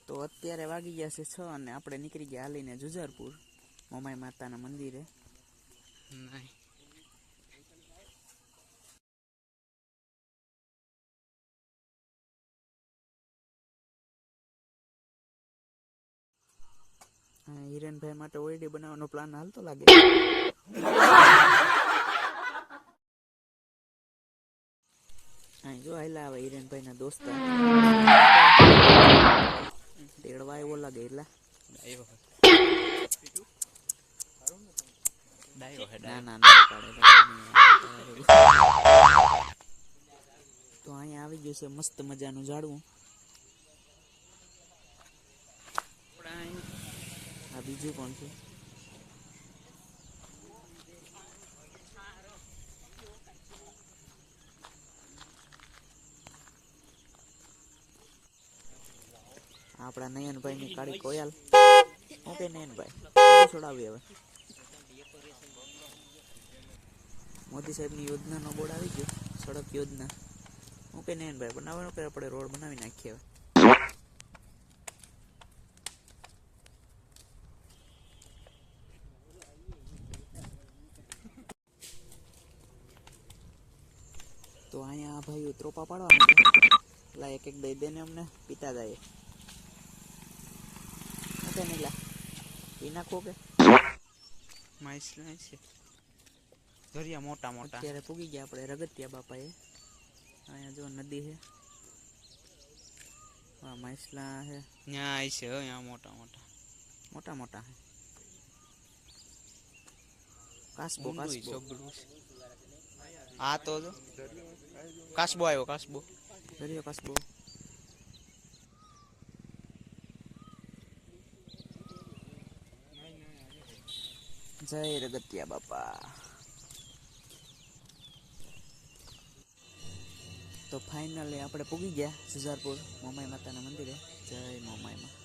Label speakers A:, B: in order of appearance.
A: તો અત્યારે વાગી ગયા છે 6 અને આપણે નીકળી ગયા હાલીને જુજારપુર મોમાઈ માતાના મંદિરે. હિરેનભાઈ માટે ઓયડી બનાવવાનો પ્લાન હાલતો લાગે. જો હાલા આવે હિરેનભાઈ ના દોસ્તા તેડવા આવ્યો લાગે. એટલા તો અહીંયા આવી ગયું છે મસ્ત મજાનું ઝાડવું. આ બીજું કોણ છે? આપણા નયનભાઈ ની કાળી કોયલ. ઓકે નયનભાઈ છોડાવી હવે. મોદી સાહેબ ની યોજના નો બોર્ડ આવી ગયો, સડક યોજના. ઓકે નયનભાઈ બનાવવાનો કે આપણે રોડ બનાવી નાખીએ હવે. તો અહીંયા ભાઈ ત્રોપા પાડવા લા એક દઈ દેને અમને પીતા જાય. ઓકે નીલા પી નાખો કે
B: માઇસલા છે દરિયા મોટા મોટા.
A: અત્યારે પૂગી ગયા આપણે રગતિયા બાપાએ. અહીંયા જો નદી છે. હા માઇસલા છે
B: ત્યાં છે અહીંયા મોટા મોટા
A: મોટા મોટા છે. કાસબો કાસબો
B: હા તો જો કાસબો આવ્યો કાસબો
A: દરિયો કાસબો. જય રગતિયા બાપા. તો ફાઇનલી આપણે પૂગી ગયા જુજારપુર મોમાઈ માતાના મંદિરે. જય મોમાઈમાં.